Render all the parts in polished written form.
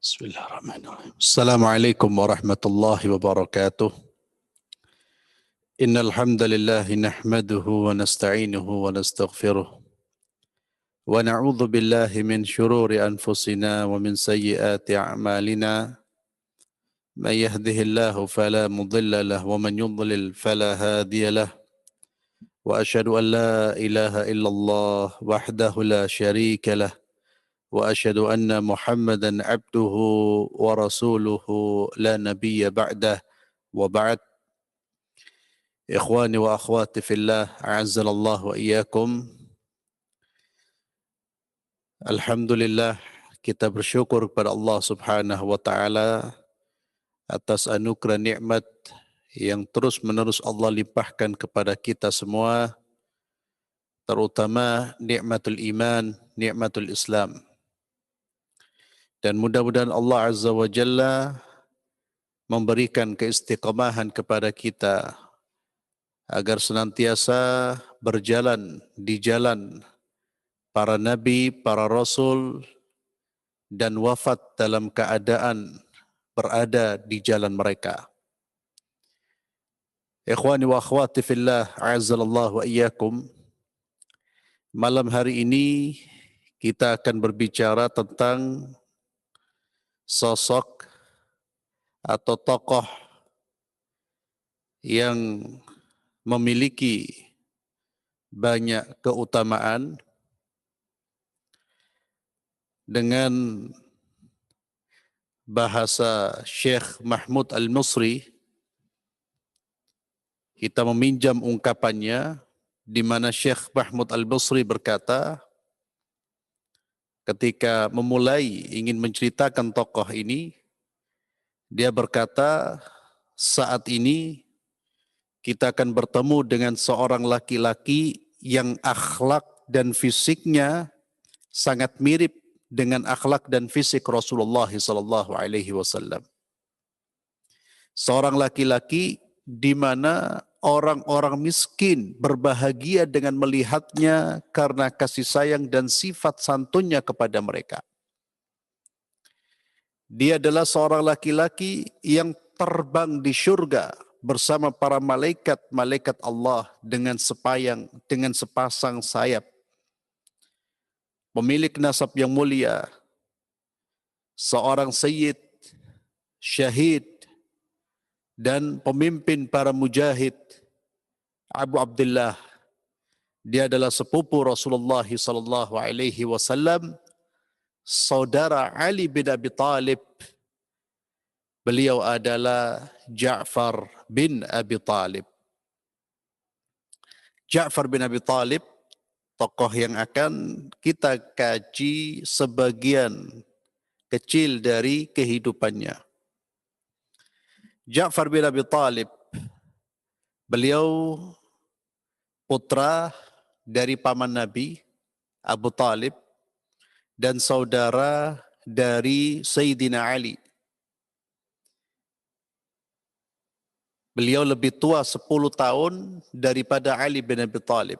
Bismillahirrahmanirrahim. Assalamualaikum warahmatullahi wabarakatuh. Innal hamdalillah nahmaduhu wa nasta'inuhu wa nastaghfiruh. Wa na'udzu billahi min shururi anfusina wa min sayyiati a'malina. Man yahdihillahu fala mudilla lahu wa man yudlil fala hadiya lahu. Wa asyhadu an la ilaha illallah wahdahu la syarika lahu. وأشهد أن محمدا عبده ورسوله لا نبي بعده وبعد إخواني وأخواتي في الله أعزنا الله وإياكم. Alhamdulillah, kita bersyukur kepada Allah Subhanahu wa taala atas anugerah nikmat yang terus-menerus Allah limpahkan kepada kita semua, terutama nikmatul iman, nikmatul Islam. Dan mudah-mudahan Allah Azza wa Jalla memberikan keistiqomahan kepada kita agar senantiasa berjalan di jalan para nabi, para rasul, dan wafat dalam keadaan berada di jalan mereka. Ikhwani wa akhwati fillah, a'azzallahu wa iyyakum. Malam hari ini kita akan berbicara tentang sosok atau tokoh yang memiliki banyak keutamaan dengan bahasa Syekh Mahmud Al-Misri. Kita meminjam ungkapannya di mana Syekh Mahmud Al-Misri berkata, ketika memulai ingin menceritakan tokoh ini, dia berkata, saat ini kita akan bertemu dengan seorang laki-laki yang akhlak dan fisiknya sangat mirip dengan akhlak dan fisik Rasulullah SAW. Seorang laki-laki di mana orang-orang miskin berbahagia dengan melihatnya karena kasih sayang dan sifat santunnya kepada mereka. Dia adalah seorang laki-laki yang terbang di syurga bersama para malaikat-malaikat Allah dengan sepasang sayap. Pemilik nasab yang mulia, seorang sayyid, syahid, dan pemimpin para mujahid, Abu Abdullah. Dia adalah sepupu Rasulullah sallallahu alaihi wasallam, saudara Ali bin Abi Thalib. Beliau adalah Ja'far bin Abi Thalib. Ja'far bin Abi Thalib, tokoh yang akan kita kaji sebagian kecil dari kehidupannya. Ja'far bin Abi Thalib, beliau putra dari paman Nabi Abu Thalib dan saudara dari Sayyidina Ali. Beliau lebih tua 10 tahun daripada Ali bin Abi Thalib.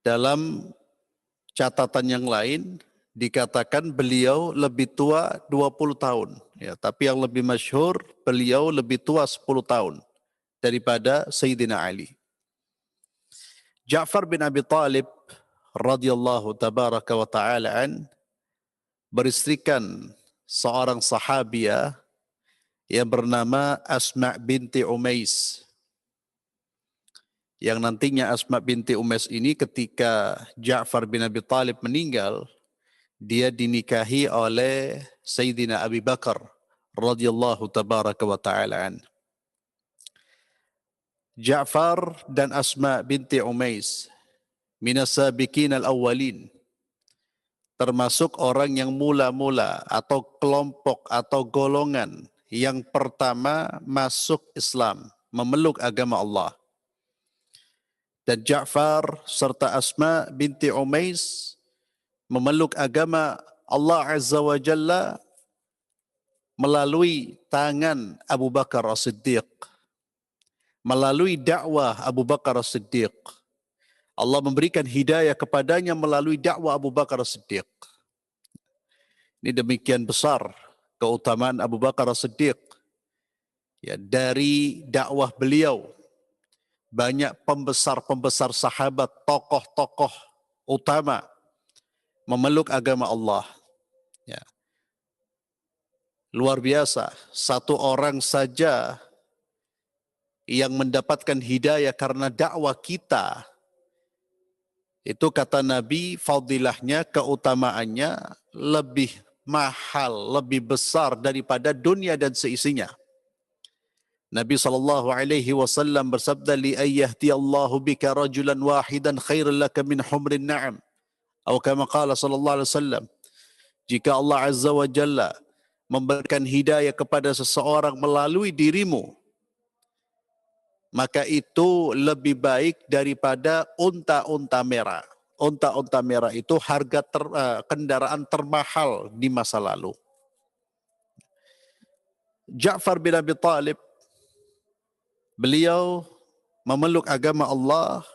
Dalam catatan yang lain dikatakan beliau lebih tua 20 tahun. Ya, tapi yang lebih masyhur, beliau lebih tua 10 tahun daripada Sayyidina Ali. Ja'far bin Abi Thalib radhiyallahu tabaraka wa ta'ala beristrikan seorang sahabiah yang bernama Asma binti Umais. Yang nantinya Asma binti Umais ini ketika Ja'far bin Abi Thalib meninggal, dia dinikahi oleh Sayyidina Abi Bakar radhiyallahu tabaraka wa ta'ala. Ja'far dan Asma binti Umais minas sabiqin al-awwalin, termasuk orang yang mula-mula atau kelompok atau golongan yang pertama masuk Islam, memeluk agama Allah. Dan Ja'far serta Asma binti Umais memeluk agama Allah Azza wa Jalla melalui tangan Abu Bakar As-Siddiq, melalui dakwah Abu Bakar As-Siddiq. Allah memberikan hidayah kepadanya melalui dakwah Abu Bakar As-Siddiq. Ini demikian besar keutamaan Abu Bakar As-Siddiq. Ya, dari dakwah beliau, banyak pembesar-pembesar sahabat, tokoh-tokoh utama memeluk agama Allah. Ya. Luar biasa, satu orang saja yang mendapatkan hidayah karena dakwah kita, itu kata Nabi, fadilahnya, keutamaannya lebih mahal, lebih besar daripada dunia dan seisinya. Nabi SAW bersabda, li ayyahdiyallahu bika rajulan wahidan khairul laka min humrin na'am. Atau kama qala sallallahu alaihi wasallam, jika Allah Azza wa Jalla memberikan hidayah kepada seseorang melalui dirimu, maka itu lebih baik daripada unta-unta merah. Unta-unta merah itu harga kendaraan termahal di masa lalu. Ja'far bin Abi Talib, beliau memeluk agama Allah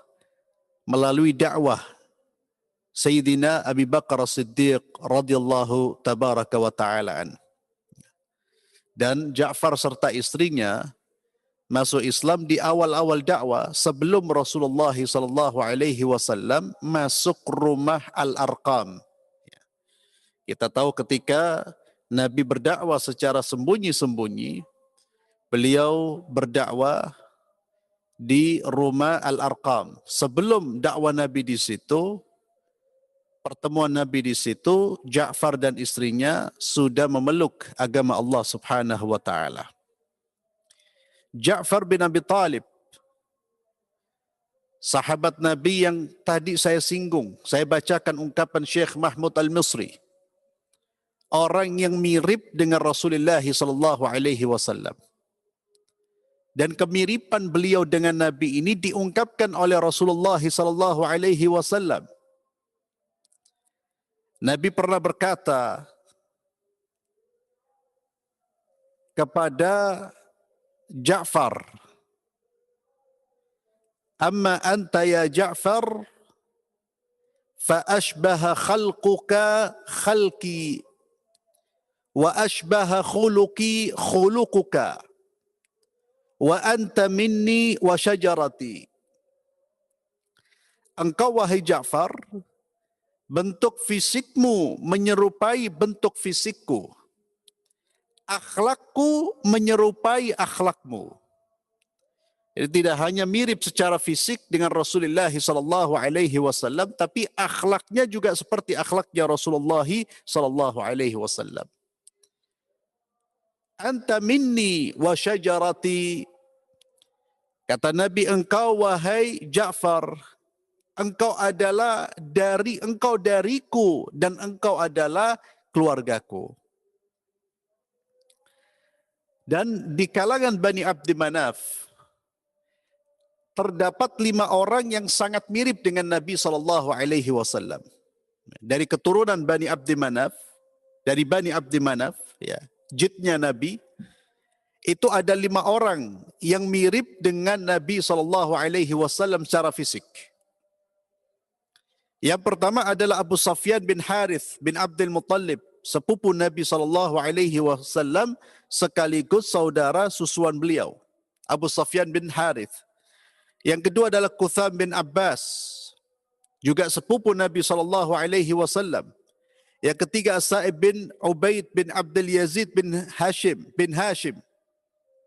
melalui dakwah Sayyidina Abi Bakar As-Siddiq radhiyallahu tabaraka wa ta'ala an. Dan Ja'far serta istrinya masuk Islam di awal-awal dakwah sebelum Rasulullah SAW masuk rumah Al-Arqam. Kita tahu ketika Nabi berdakwah secara sembunyi-sembunyi, beliau berdakwah di rumah Al-Arqam. Sebelum dakwah Nabi di situ, pertemuan Nabi di situ, Ja'far dan istrinya sudah memeluk agama Allah Subhanahu wa taala. Ja'far bin Abi Talib, sahabat Nabi yang tadi saya singgung, saya bacakan ungkapan Syekh Mahmud Al-Misri, orang yang mirip dengan Rasulullah SAW. Dan kemiripan beliau dengan Nabi ini diungkapkan oleh Rasulullah SAW. Nabi pernah berkata kepada Ja'far, amma anta ya Ja'far fa ashbaha khalquka khalqi wa ashbaha khuluqi khuluquka wa anta minni wa syajarati. Engkau wahai Ja'far, bentuk fisikmu menyerupai bentuk fisikku, akhlakku menyerupai akhlakmu. Jadi tidak hanya mirip secara fisik dengan Rasulullah SAW, tapi akhlaknya juga seperti akhlaknya Rasulullah SAW. Anta minni wa syajarati. Kata Nabi, engkau wahai Ja'far, engkau adalah engkau dariku dan engkau adalah keluargaku. Dan di kalangan Bani Abdi Manaf terdapat 5 orang yang sangat mirip dengan Nabi SAW. Dari keturunan Bani Abdi Manaf, dari Bani Abdi Manaf, ya, jidnya Nabi, itu ada 5 orang yang mirip dengan Nabi SAW secara fisik. Yang pertama adalah Abu Sufyan bin Harith bin Abdul Muttalib, sepupu Nabi SAW sekaligus saudara susuan beliau, Abu Sufyan bin Harith. Yang kedua adalah Qutham bin Abbas, juga sepupu Nabi SAW. Yang ketiga Sa'ib bin Ubaid bin Abdul Yazid bin Hashim,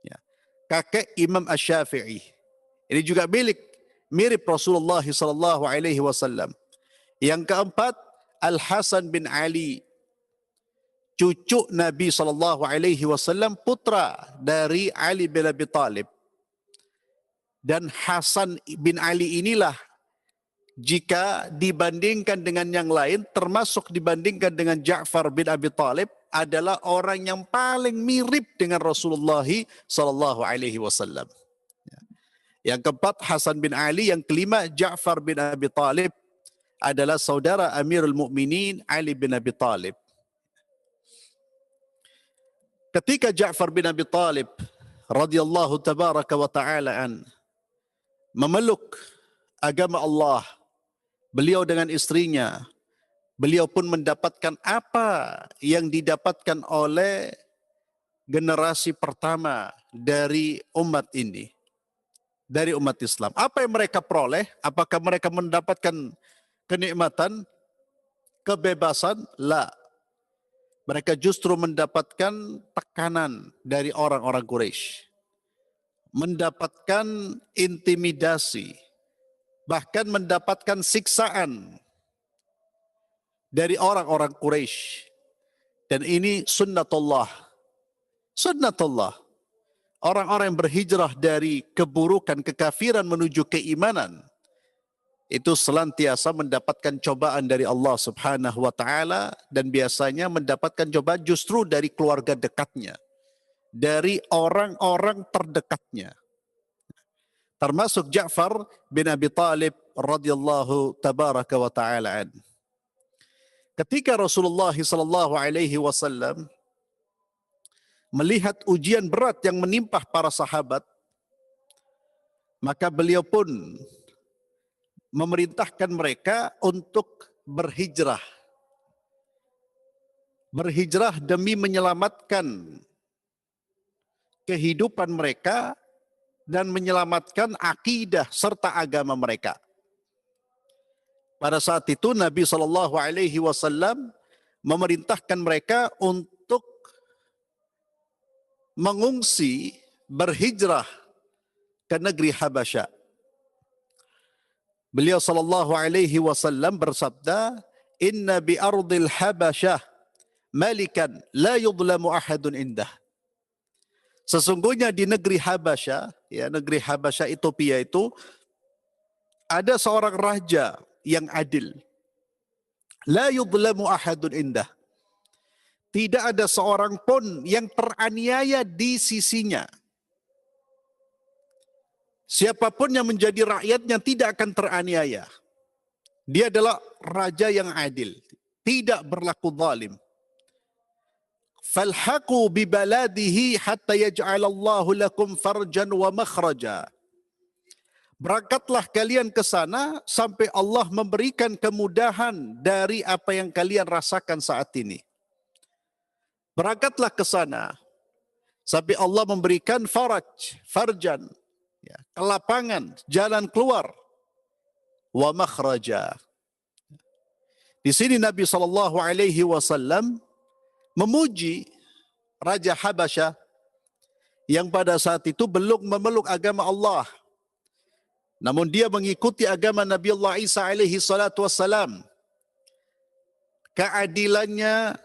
ya, kakek Imam Asy-Syafi'i. Ini juga mirip Rasulullah SAW. Yang keempat Al-Hasan bin Ali, cucu Nabi SAW, putra dari Ali bin Abi Talib. Dan Hasan bin Ali inilah, jika dibandingkan dengan yang lain, termasuk dibandingkan dengan Ja'far bin Abi Talib, adalah orang yang paling mirip dengan Rasulullah SAW. Yang keempat Hasan bin Ali, yang kelima Ja'far bin Abi Talib adalah saudara Amirul Mukminin Ali bin Abi Talib. Ketika Ja'far bin Abi Talib radhiyallahu tabaraka wa ta'ala an memeluk agama Allah, beliau dengan istrinya beliau pun mendapatkan apa yang didapatkan oleh generasi pertama dari umat ini, dari umat Islam. Apa yang mereka peroleh? Apakah mereka mendapatkan kenikmatan, kebebasan? La. Mereka justru mendapatkan tekanan dari orang-orang Quraisy, mendapatkan intimidasi, bahkan mendapatkan siksaan dari orang-orang Quraisy. Dan ini sunnatullah. Sunnatullah. Orang-orang yang berhijrah dari keburukan, kekafiran menuju keimanan, itu selantiasa mendapatkan cobaan dari Allah Subhanahu wa taala, dan biasanya mendapatkan cobaan justru dari keluarga dekatnya, dari orang-orang terdekatnya. Termasuk Ja'far bin Abi Talib radhiyallahu tabaraka wa taala an. Ketika Rasulullah sallallahu alaihi wasallam melihat ujian berat yang menimpa para sahabat, maka beliau pun memerintahkan mereka untuk berhijrah. Berhijrah demi menyelamatkan kehidupan mereka dan menyelamatkan akidah serta agama mereka. Pada saat itu Nabi SAW memerintahkan mereka untuk mengungsi, berhijrah ke negeri Habasyah. Beliau SAW bersabda, "Inna bi ardil Habasyah malikan la yudlamu ahadun indah." Sesungguhnya di negeri Habasyah, ya, negeri Habasyah Ethiopia itu ada seorang raja yang adil. La yudlamu ahadun indah. Tidak ada seorang pun yang teraniaya di sisinya. Siapapun yang menjadi rakyatnya tidak akan teraniaya. Dia adalah raja yang adil, tidak berlaku zalim. Falhaqu bi baladihi hatta yaj'alallahu lakum farjan wa makhraja. Berangkatlah kalian ke sana sampai Allah memberikan kemudahan dari apa yang kalian rasakan saat ini. Berangkatlah ke sana sampai Allah memberikan farjan, ya, kelapangan, jalan keluar, wa makhraja. Di sini Nabi SAW memuji Raja Habasyah yang pada saat itu belum memeluk agama Allah. Namun dia mengikuti agama Nabi Allah Isa alaihi salatu wassalam. Keadilannya,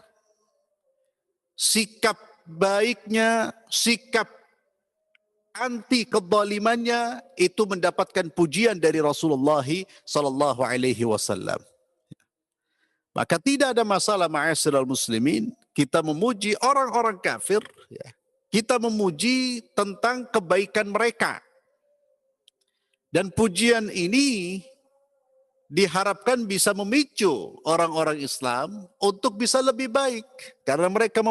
sikap baiknya, sikap anti kezalimannya itu mendapatkan pujian dari Rasulullah sallallahu alaihi wasallam. Maka tidak ada masalah ma'asyiral muslimin kita memuji orang-orang kafir, ya. Kita memuji tentang kebaikan mereka. Dan pujian ini diharapkan bisa memicu orang-orang Islam untuk bisa lebih baik karena mereka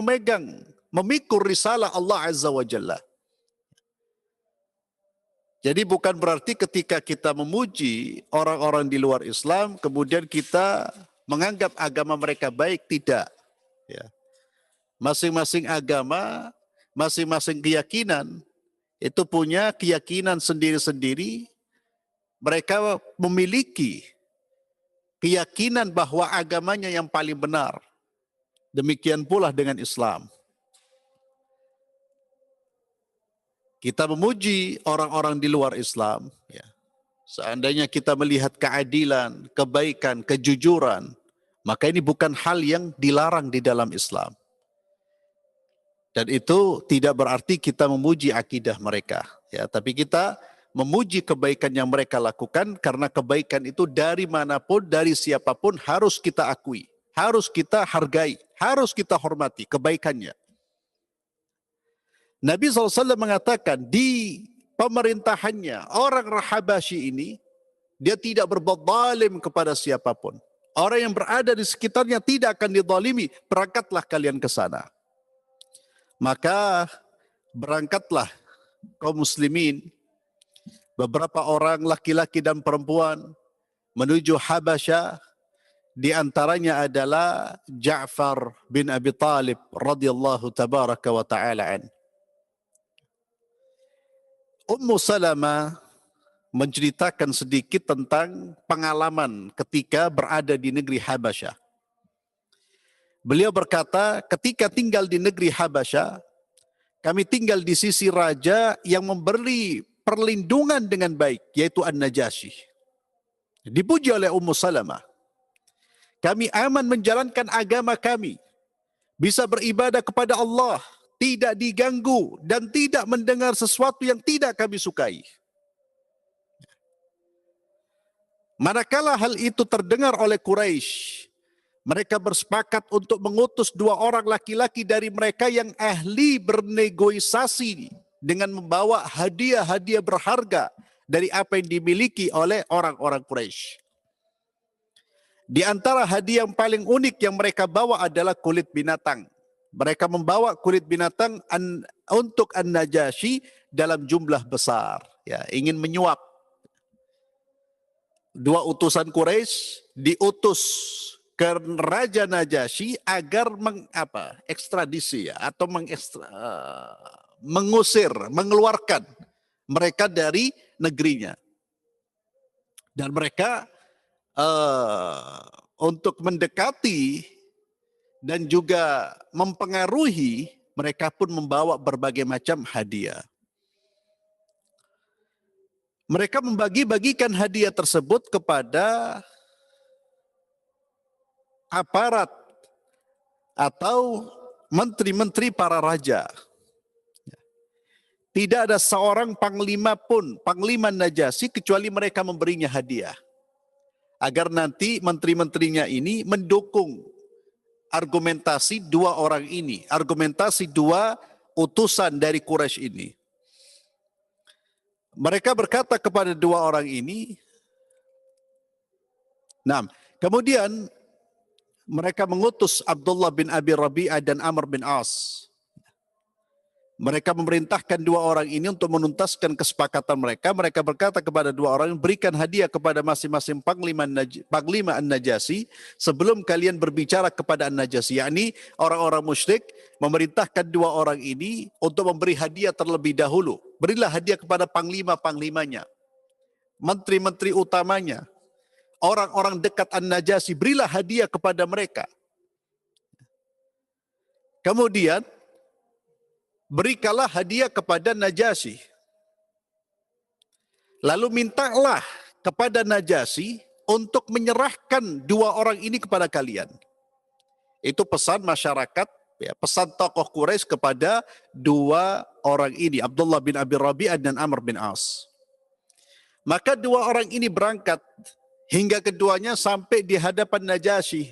memikul risalah Allah Azza wa Jalla. Jadi bukan berarti ketika kita memuji orang-orang di luar Islam, kemudian kita menganggap agama mereka baik, tidak. Ya. Masing-masing agama, masing-masing keyakinan, itu punya keyakinan sendiri-sendiri. Mereka memiliki keyakinan bahwa agamanya yang paling benar. Demikian pula dengan Islam. Kita memuji orang-orang di luar Islam, ya. Seandainya kita melihat keadilan, kebaikan, kejujuran, maka ini bukan hal yang dilarang di dalam Islam. Dan itu tidak berarti kita memuji akidah mereka, ya. Tapi kita memuji kebaikan yang mereka lakukan karena kebaikan itu dari manapun, dari siapapun harus kita akui, harus kita hargai, harus kita hormati kebaikannya. Nabi SAW mengatakan di pemerintahannya orang Habasyi ini dia tidak berbuat zalim kepada siapapun. Orang yang berada di sekitarnya tidak akan dizalimi. Berangkatlah kalian ke sana. Maka berangkatlah kaum muslimin, beberapa orang laki-laki dan perempuan menuju Habasyah Di antaranya adalah Ja'far bin Abi Talib radhiyallahu tabaraka wa ta'ala an. Ummu Salamah menceritakan sedikit tentang pengalaman ketika berada di negeri Habasyah. Beliau berkata, ketika tinggal di negeri Habasyah, kami tinggal di sisi raja yang memberi perlindungan dengan baik, yaitu An-Najasyi. Dipuji oleh Ummu Salamah. Kami aman menjalankan agama kami, bisa beribadah kepada Allah, tidak diganggu dan tidak mendengar sesuatu yang tidak kami sukai. Manakala hal itu terdengar oleh Quraisy, mereka bersepakat untuk mengutus 2 orang laki-laki dari mereka yang ahli bernegosiasi dengan membawa hadiah-hadiah berharga dari apa yang dimiliki oleh orang-orang Quraisy. Di antara hadiah yang paling unik yang mereka bawa adalah kulit binatang. Mereka membawa kulit binatang untuk An-Najasyi dalam jumlah besar. Ya, ingin menyuap. 2 utusan Quraisy diutus ke Raja Najasyi agar ekstradisi ya, atau mengusir, mengeluarkan mereka dari negerinya. Dan mereka untuk mendekati dan juga mempengaruhi, mereka pun membawa berbagai macam hadiah. Mereka membagi-bagikan hadiah tersebut kepada aparat atau menteri-menteri para raja. Tidak ada seorang panglima pun, panglima Najasyi, kecuali mereka memberinya hadiah. Agar nanti menteri-menterinya ini mendukung argumentasi 2 orang ini, argumentasi 2 utusan dari Quraisy ini. Mereka berkata kepada 2 orang ini, kemudian mereka mengutus Abdullah bin Abi Rabi'ah dan Amr bin As. Mereka memerintahkan 2 orang ini untuk menuntaskan kesepakatan mereka. Mereka berkata kepada 2 orang, berikan hadiah kepada masing-masing panglima An-Najasyi sebelum kalian berbicara kepada An-Najasyi. Yakni orang-orang musyrik memerintahkan 2 orang ini untuk memberi hadiah terlebih dahulu. Berilah hadiah kepada panglima-panglimanya, menteri-menteri utamanya, orang-orang dekat An-Najasyi, berilah hadiah kepada mereka. Kemudian berikanlah hadiah kepada Najasyi. Lalu mintalah kepada Najasyi untuk menyerahkan 2 orang ini kepada kalian. Itu pesan masyarakat, ya, pesan tokoh Quraisy kepada 2 orang ini, Abdullah bin Abi Rabi'ah dan Amr bin As. Maka 2 orang ini berangkat hingga keduanya sampai di hadapan Najasyi.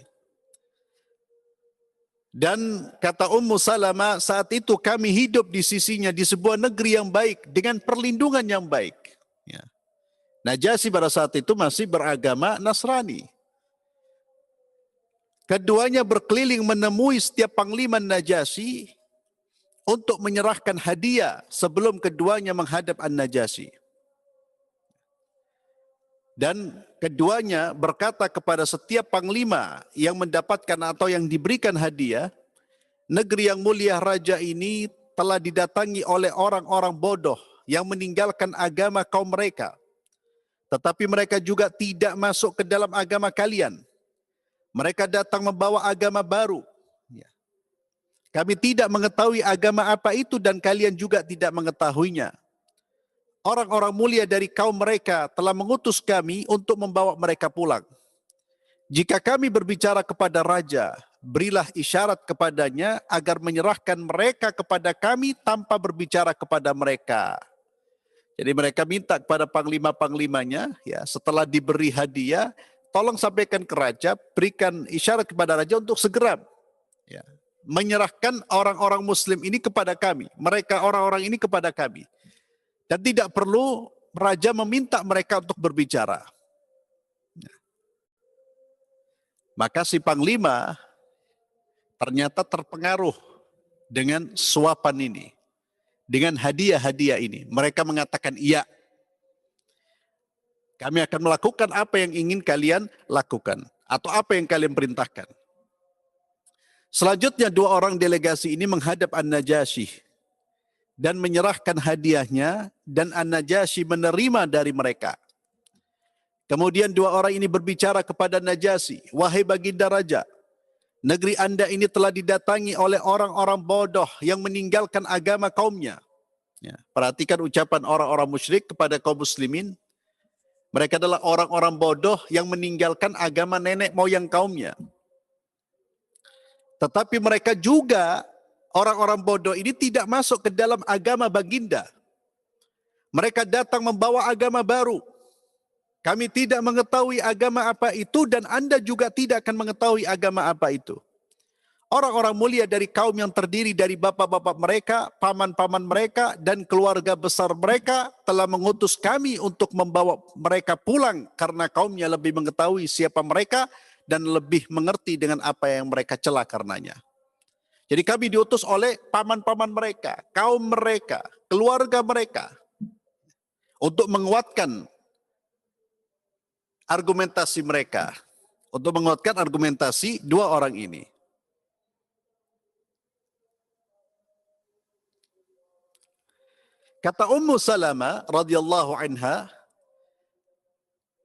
Dan kata Ummu Salamah, saat itu kami hidup di sisinya di sebuah negeri yang baik dengan perlindungan yang baik. Ya. Najasyi pada saat itu masih beragama Nasrani. Keduanya berkeliling menemui setiap panglima Najasyi untuk menyerahkan hadiah sebelum keduanya menghadap An-Najasyi. Dan keduanya berkata kepada setiap panglima yang mendapatkan atau yang diberikan hadiah, negeri yang mulia raja ini telah didatangi oleh orang-orang bodoh yang meninggalkan agama kaum mereka. Tetapi mereka juga tidak masuk ke dalam agama kalian. Mereka datang membawa agama baru. Kami tidak mengetahui agama apa itu dan kalian juga tidak mengetahuinya. Orang-orang mulia dari kaum mereka telah mengutus kami untuk membawa mereka pulang. Jika kami berbicara kepada raja, berilah isyarat kepadanya agar menyerahkan mereka kepada kami tanpa berbicara kepada mereka. Jadi mereka minta kepada panglima-panglimanya, ya, setelah diberi hadiah, tolong sampaikan ke raja, berikan isyarat kepada raja untuk segera, ya, menyerahkan orang-orang muslim ini kepada kami. Mereka orang-orang ini kepada kami. Dan tidak perlu raja meminta mereka untuk berbicara. Maka si panglima ternyata terpengaruh dengan suapan ini, dengan hadiah-hadiah ini. Mereka mengatakan, iya, kami akan melakukan apa yang ingin kalian lakukan. Atau apa yang kalian perintahkan? Selanjutnya dua orang delegasi ini menghadap An-Najasyi dan menyerahkan hadiahnya, dan An-Najasyi menerima dari mereka. Kemudian dua orang ini berbicara kepada Najasyi, wahai baginda raja, negeri anda ini telah didatangi oleh orang-orang bodoh yang meninggalkan agama kaumnya. Ya, perhatikan ucapan orang-orang musyrik kepada kaum muslimin. Mereka adalah orang-orang bodoh yang meninggalkan agama nenek moyang kaumnya. Tetapi mereka juga, orang-orang bodoh ini tidak masuk ke dalam agama baginda. Mereka datang membawa agama baru. Kami tidak mengetahui agama apa itu dan anda juga tidak akan mengetahui agama apa itu. Orang-orang mulia dari kaum yang terdiri dari bapak-bapak mereka, paman-paman mereka, dan keluarga besar mereka telah mengutus kami untuk membawa mereka pulang karena kaumnya lebih mengetahui siapa mereka dan lebih mengerti dengan apa yang mereka cela karenanya. Jadi kami diutus oleh paman-paman mereka, kaum mereka, keluarga mereka untuk menguatkan argumentasi mereka, untuk menguatkan argumentasi dua orang ini. Kata Ummu Salamah radhiyallahu anha,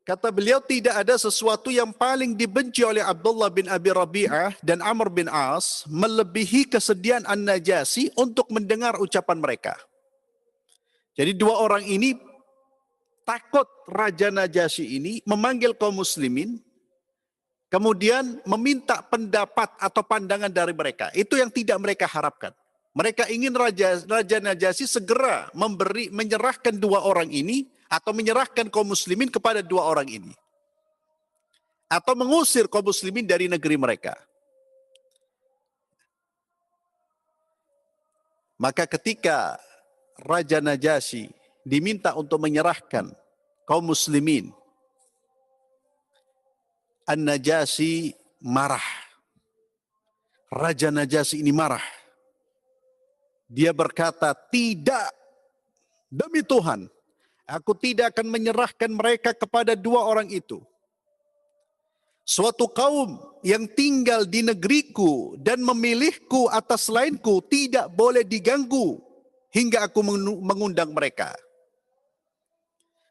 kata beliau, tidak ada sesuatu yang paling dibenci oleh Abdullah bin Abi Rabi'ah dan Amr bin As melebihi kesediaan An-Najasyi untuk mendengar ucapan mereka. Jadi dua orang ini takut Raja Najasyi ini memanggil kaum muslimin, kemudian meminta pendapat atau pandangan dari mereka. Itu yang tidak mereka harapkan. Mereka ingin Raja Najasyi segera menyerahkan dua orang ini, atau menyerahkan kaum muslimin kepada dua orang ini, atau mengusir kaum muslimin dari negeri mereka. Maka ketika Raja Najasyi diminta untuk menyerahkan kaum muslimin, An-Najasyi marah. Raja Najasyi ini marah. Dia berkata, tidak, demi Tuhan, aku tidak akan menyerahkan mereka kepada dua orang itu. Suatu kaum yang tinggal di negeriku dan memilihku atas lainku tidak boleh diganggu hingga aku mengundang mereka.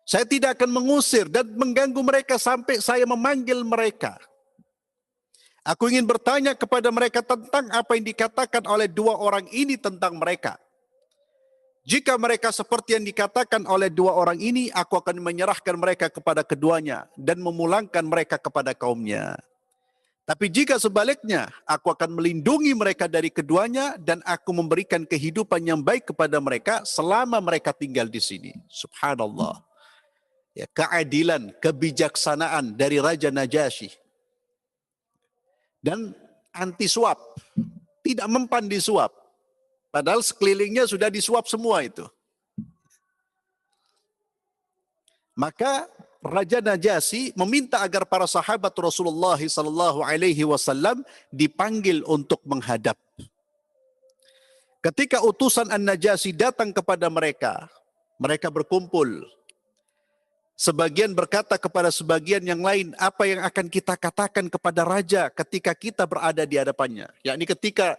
Saya tidak akan mengusir dan mengganggu mereka sampai saya memanggil mereka. Aku ingin bertanya kepada mereka tentang apa yang dikatakan oleh dua orang ini tentang mereka. Jika mereka seperti yang dikatakan oleh dua orang ini, aku akan menyerahkan mereka kepada keduanya dan memulangkan mereka kepada kaumnya. Tapi jika sebaliknya, aku akan melindungi mereka dari keduanya dan aku memberikan kehidupan yang baik kepada mereka selama mereka tinggal di sini. Subhanallah. Ya, keadilan, kebijaksanaan dari Raja Najasyi. Dan anti suap, tidak mempan disuap. Padahal sekelilingnya sudah disuap semua itu. Maka Raja Najasyi meminta agar para sahabat Rasulullah SAW dipanggil untuk menghadap. Ketika utusan An-Najasyi datang kepada mereka, mereka berkumpul. Sebagian berkata kepada sebagian yang lain, apa yang akan kita katakan kepada raja ketika kita berada di hadapannya? Yakni ketika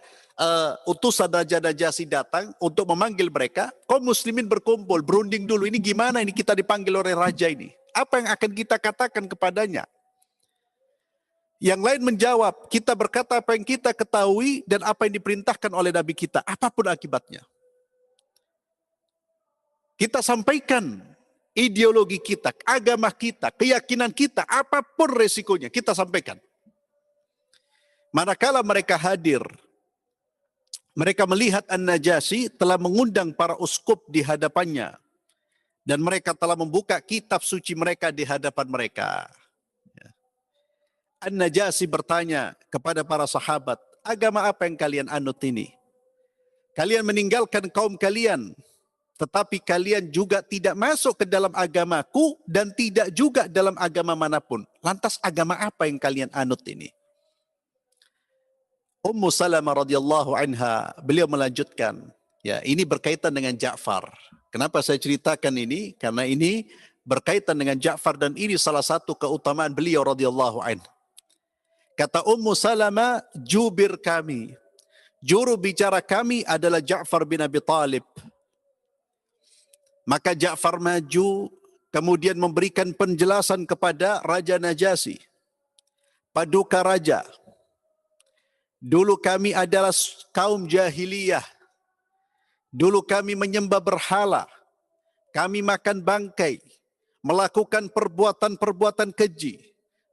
utusan Raja Najasyi datang untuk memanggil mereka, kaum muslimin berkumpul, berunding dulu, ini gimana ini kita dipanggil oleh raja ini? Apa yang akan kita katakan kepadanya? Yang lain menjawab, kita berkata apa yang kita ketahui dan apa yang diperintahkan oleh Nabi kita, apapun akibatnya. Kita sampaikan ideologi kita, agama kita, keyakinan kita, apapun resikonya, kita sampaikan. Manakala mereka hadir, mereka melihat An-Najasyi telah mengundang para uskup di hadapannya. Dan mereka telah membuka kitab suci mereka di hadapan mereka. An-Najasyi bertanya kepada para sahabat, agama apa yang kalian anut ini? Kalian meninggalkan kaum kalian, tetapi kalian juga tidak masuk ke dalam agamaku dan tidak juga dalam agama manapun. Lantas agama apa yang kalian anut ini? Ummu Salamah radhiyallahu anha, beliau melanjutkan, ya, ini berkaitan dengan Ja'far. Kenapa saya ceritakan ini? Karena ini berkaitan dengan Ja'far dan ini salah satu keutamaan beliau radhiyallahu anhu. Kata Ummu Salamah, jubir kami, juru bicara kami adalah Ja'far bin Abi Talib. Maka Ja'far maju, kemudian memberikan penjelasan kepada Raja Najasyi. Paduka Raja, dulu kami adalah kaum jahiliyah. Dulu kami menyembah berhala, kami makan bangkai, melakukan perbuatan-perbuatan keji,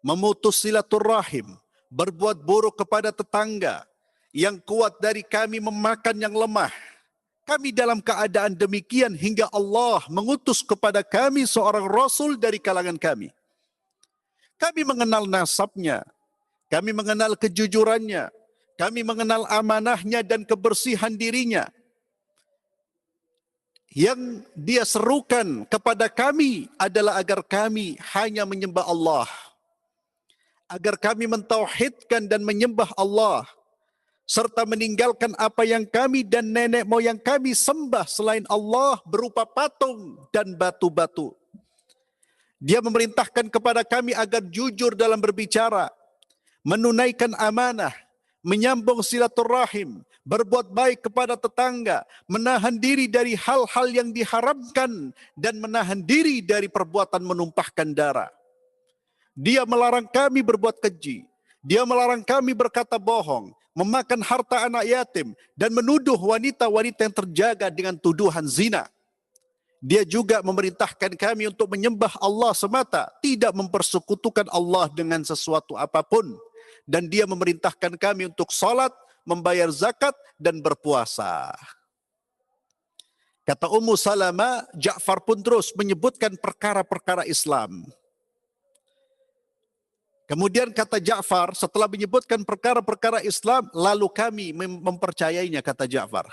memutus silaturahim, berbuat buruk kepada tetangga. Yang kuat dari kami memakan yang lemah. Kami dalam keadaan demikian hingga Allah mengutus kepada kami seorang Rasul dari kalangan kami. Kami mengenal nasabnya, kami mengenal kejujurannya, kami mengenal amanahnya dan kebersihan dirinya. Yang dia serukan kepada kami adalah agar kami hanya menyembah Allah. Agar kami mentauhidkan dan menyembah Allah. Serta meninggalkan apa yang kami dan nenek moyang kami sembah selain Allah berupa patung dan batu-batu. Dia memerintahkan kepada kami agar jujur dalam berbicara, menunaikan amanah, menyambung silaturahim, berbuat baik kepada tetangga, menahan diri dari hal-hal yang diharamkan, dan menahan diri dari perbuatan menumpahkan darah. Dia melarang kami berbuat keji. Dia melarang kami berkata bohong, memakan harta anak yatim, dan menuduh wanita-wanita yang terjaga dengan tuduhan zina. Dia juga memerintahkan kami untuk menyembah Allah semata, tidak mempersekutukan Allah dengan sesuatu apapun. Dan dia memerintahkan kami untuk salat, membayar zakat, dan berpuasa. Kata Ummu Salamah, Ja'far pun terus menyebutkan perkara-perkara Islam. Kemudian kata Ja'far, setelah menyebutkan perkara-perkara Islam, lalu kami mempercayainya, kata Ja'far.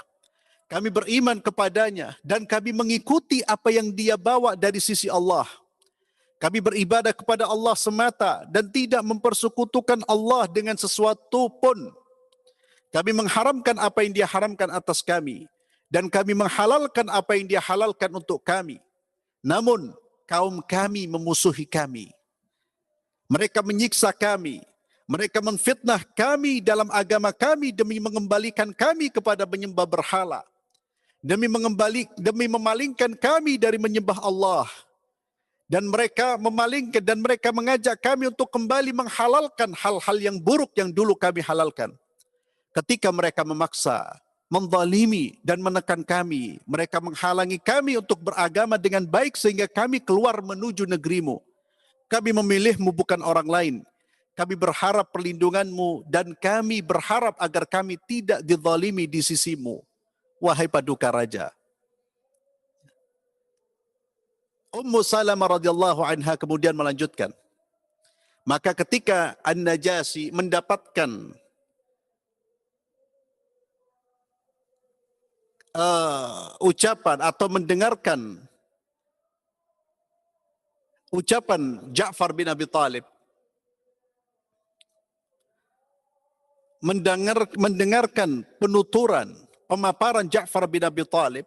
Kami beriman kepadanya dan kami mengikuti apa yang dia bawa dari sisi Allah. Kami beribadah kepada Allah semata dan tidak mempersekutukan Allah dengan sesuatu pun. Kami mengharamkan apa yang dia haramkan atas kami. Dan kami menghalalkan apa yang dia halalkan untuk kami. Namun, kaum kami memusuhi kami. Mereka menyiksa kami. Mereka menfitnah kami dalam agama kami demi mengembalikan kami kepada menyembah berhala. Demi memalingkan kami dari menyembah Allah. Dan mereka memalingkan dan mereka mengajak kami untuk kembali menghalalkan hal-hal yang buruk yang dulu kami halalkan. Ketika mereka memaksa, menzalimi dan menekan kami, mereka menghalangi kami untuk beragama dengan baik sehingga kami keluar menuju negerimu. Kami memilihmu bukan orang lain. Kami berharap perlindunganmu dan kami berharap agar kami tidak dizalimi di sisimu. Wahai paduka raja. Ummu Salamah radhiyallahu anha kemudian melanjutkan. Maka ketika An-Najasyi mendapatkan ucapan atau mendengarkan ucapan Ja'far bin Abi Talib, mendengarkan penuturan, pemaparan Ja'far bin Abi Talib,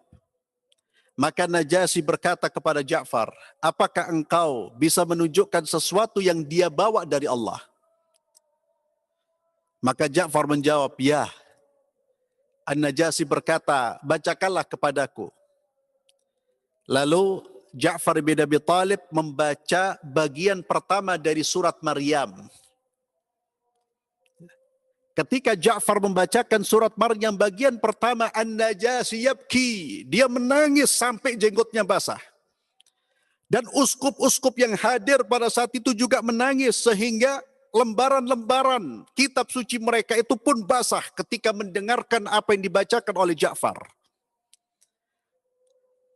maka Najasyi berkata kepada Ja'far, apakah engkau bisa menunjukkan sesuatu yang dia bawa dari Allah? Maka Ja'far menjawab, ya. An-Najasyi berkata, bacakanlah kepadaku. Lalu Ja'far bin Abi Talib membaca bagian pertama dari surat Maryam. Ketika Ja'far membacakan surat Maryam bagian pertama, An-Najasyi yabki. Dia menangis sampai jenggotnya basah. Dan uskup-uskup yang hadir pada saat itu juga menangis sehingga lembaran-lembaran kitab suci mereka itu pun basah ketika mendengarkan apa yang dibacakan oleh Ja'far.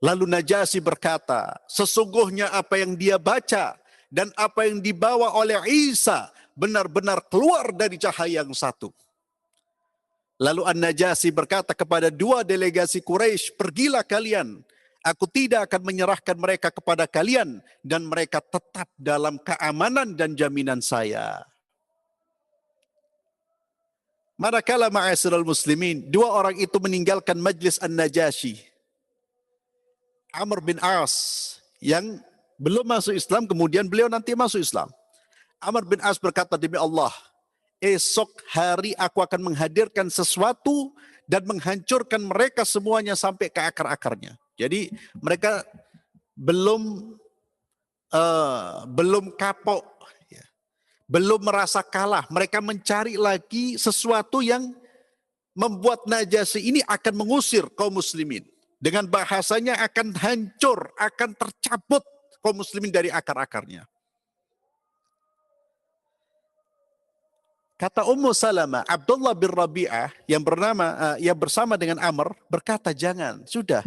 Lalu Najasyi berkata, sesungguhnya apa yang dia baca dan apa yang dibawa oleh Isa benar-benar keluar dari cahaya yang satu. Lalu An-Najasyi berkata kepada dua delegasi Quraisy, pergilah kalian. Aku tidak akan menyerahkan mereka kepada kalian dan mereka tetap dalam keamanan dan jaminan saya. Manakala ma'asyiral muslimin, dua orang itu meninggalkan majlis An-Najasyi. Amr bin As yang belum masuk Islam, kemudian beliau nanti masuk Islam. Amr bin As berkata, demi Allah, esok hari aku akan menghadirkan sesuatu dan menghancurkan mereka semuanya sampai ke akar-akarnya. Jadi mereka belum kapok, ya, belum merasa kalah. Mereka mencari lagi sesuatu yang membuat Najasyi ini akan mengusir kaum muslimin. Dengan bahasanya akan hancur, akan tercabut kaum muslimin dari akar-akarnya. Kata Ummu Salamah, Abdullah bin Rabi'ah yang bersama dengan Amr berkata, jangan, sudah.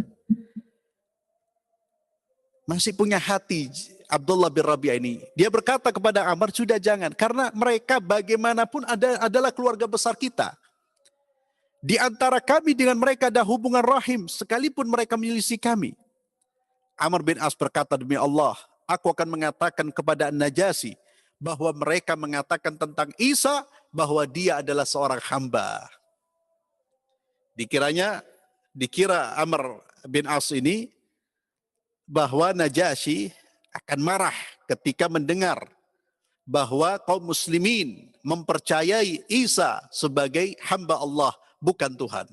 Masih punya hati Abdullah bin Rabi'ah ini. Dia berkata kepada Amr, sudah jangan. Karena mereka bagaimanapun adalah keluarga besar kita. Di antara kami dengan mereka ada hubungan rahim, sekalipun mereka menyelisih kami. Amr bin As berkata, demi Allah, aku akan mengatakan kepada Najasyi bahwa mereka mengatakan tentang Isa bahwa dia adalah seorang hamba. Dikira Amr bin As ini bahwa Najasyi akan marah ketika mendengar bahwa kaum muslimin mempercayai Isa sebagai hamba Allah, bukan Tuhan.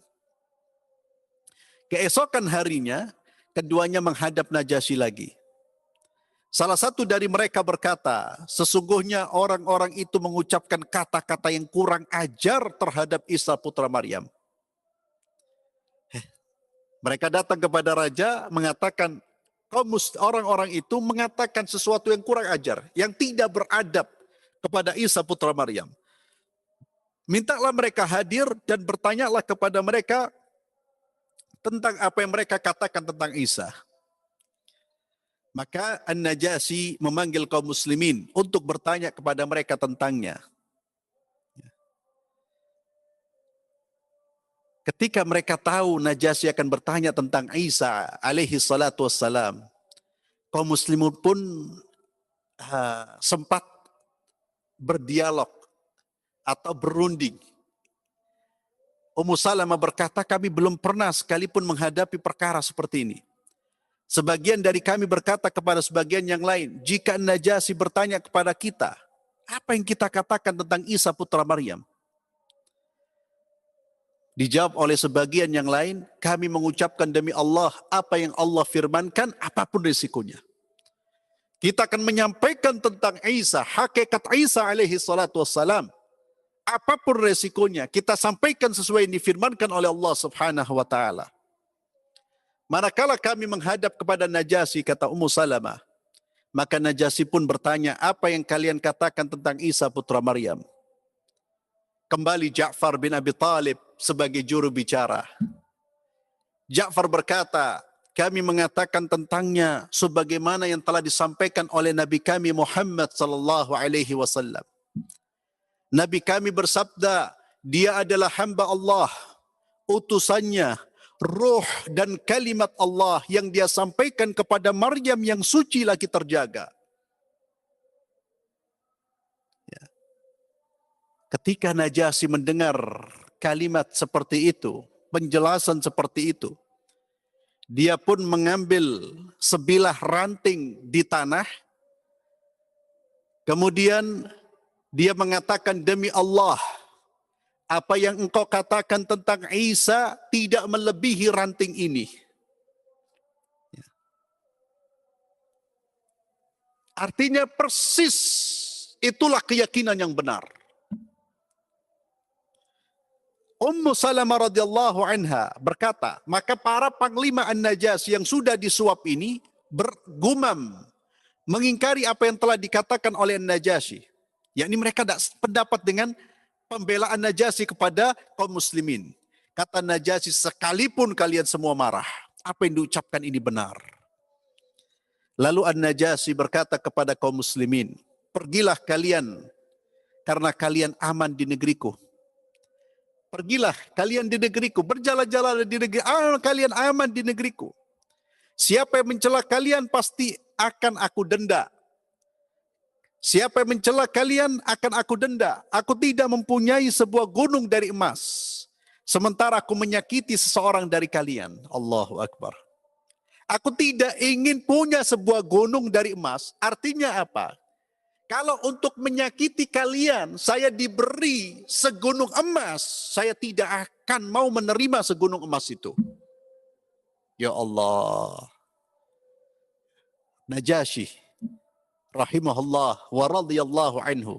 Keesokan harinya, keduanya menghadap Najasyi lagi. Salah satu dari mereka berkata, sesungguhnya orang-orang itu mengucapkan kata-kata yang kurang ajar terhadap Isa putra Maryam. Mereka datang kepada raja mengatakan, orang-orang itu mengatakan sesuatu yang kurang ajar, yang tidak beradab kepada Isa putra Maryam. Mintalah mereka hadir dan bertanyalah kepada mereka tentang apa yang mereka katakan tentang Isa. Maka An-Najasyi memanggil kaum muslimin untuk bertanya kepada mereka tentangnya. Ketika mereka tahu Najasyi akan bertanya tentang Isa alaihi salatu wassalam, kaum muslimun pun sempat berdialog atau berunding. Ummu Salamah berkata, kami belum pernah sekalipun menghadapi perkara seperti ini. Sebagian dari kami berkata kepada sebagian yang lain, jika Najasyi bertanya kepada kita, apa yang kita katakan tentang Isa putra Maryam? Dijawab oleh sebagian yang lain, kami mengucapkan demi Allah, apa yang Allah firmankan, apapun risikonya. Kita akan menyampaikan tentang Isa, hakikat Isa alaihi salatu wassalam. Apapun resikonya, kita sampaikan sesuai yang difirmankan oleh Allah subhanahu wa ta'ala. Manakala kami menghadap kepada Najasyi, kata Ummu Salamah, maka Najasyi pun bertanya, apa yang kalian katakan tentang Isa putra Maryam? Kembali Ja'far bin Abi Talib sebagai juru bicara. Ja'far berkata, kami mengatakan tentangnya sebagaimana yang telah disampaikan oleh Nabi kami Muhammad sallallahu alaihi wasallam. Nabi kami bersabda, dia adalah hamba Allah, utusannya, ruh dan kalimat Allah yang dia sampaikan kepada Maryam yang suci lagi terjaga. Ya. Ketika Najasyi mendengar kalimat seperti itu, penjelasan seperti itu, dia pun mengambil sebilah ranting di tanah, kemudian dia mengatakan, demi Allah, apa yang engkau katakan tentang Isa tidak melebihi ranting ini. Artinya persis itulah keyakinan yang benar. Ummu Salamah radhiyallahu anha berkata, maka para panglima An-Najasyi yang sudah disuap ini bergumam mengingkari apa yang telah dikatakan oleh An-Najasyi. Yakni mereka tidak pendapat dengan pembelaan Najasyi kepada kaum muslimin. Kata Najasyi, sekalipun kalian semua marah, apa yang diucapkan ini benar. Lalu An-Najasyi berkata kepada kaum muslimin, pergilah kalian karena kalian aman di negeriku. Pergilah kalian di negeriku, berjalan-jalan di negeri, kalian aman di negeriku. Siapa yang mencela kalian pasti akan aku denda. Siapa yang mencela kalian akan aku denda. Aku tidak mempunyai sebuah gunung dari emas, sementara aku menyakiti seseorang dari kalian. Allahu Akbar. Aku tidak ingin punya sebuah gunung dari emas. Artinya apa? Kalau untuk menyakiti kalian, saya diberi segunung emas, saya tidak akan mau menerima segunung emas itu. Ya Allah. Najasyi rahimahullah wa radhiyallahu anhu.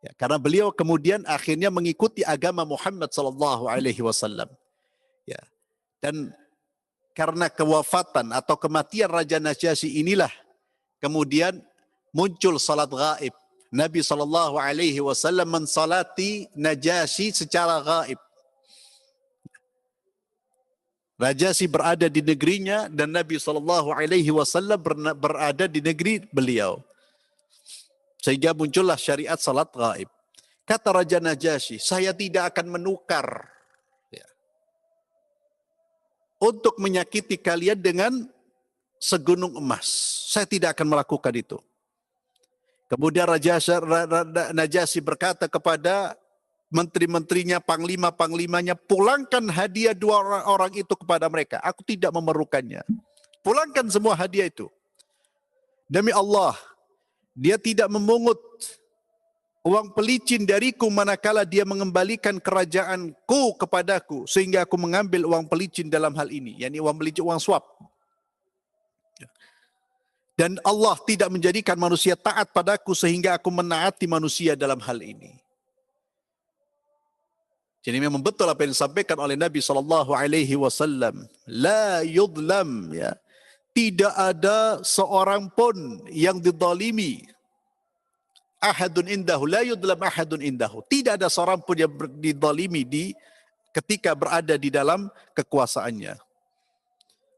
Ya, karena beliau kemudian akhirnya mengikuti agama Muhammad sallallahu alaihi wasallam. Ya. Dan karena kewafatan atau kematian Raja Najasyi inilah kemudian muncul salat gaib. Nabi sallallahu alaihi wasallam mensalati Najasyi secara gaib. Najasyi berada di negerinya dan Nabi sallallahu alaihi wasallam berada di negeri beliau. Sehingga muncullah syariat salat gaib. Kata Raja Najasyi, saya tidak akan menukar ya, untuk menyakiti kalian dengan segunung emas. Saya tidak akan melakukan itu. Kemudian Raja Najasyi berkata kepada menteri-menterinya, panglima-panglimanya, pulangkan hadiah dua orang itu kepada mereka. Aku tidak memerlukannya. Pulangkan semua hadiah itu. Demi Allah, dia tidak memungut uang pelicin dariku manakala dia mengembalikan kerajaanku kepadaku sehingga aku mengambil uang pelicin dalam hal ini, yakni uang pelicin, uang suap. Dan Allah tidak menjadikan manusia taat padaku sehingga aku menaati manusia dalam hal ini. Jadi memang betul apa yang disampaikan oleh Nabi sallallahu alaihi wasallam, la yudlam, ya. Tidak ada seorang pun yang dizalimi. Ahadun indahu la yudlam ahadun indahu. Tidak ada seorang pun yang dizalimi ketika berada di dalam kekuasaannya.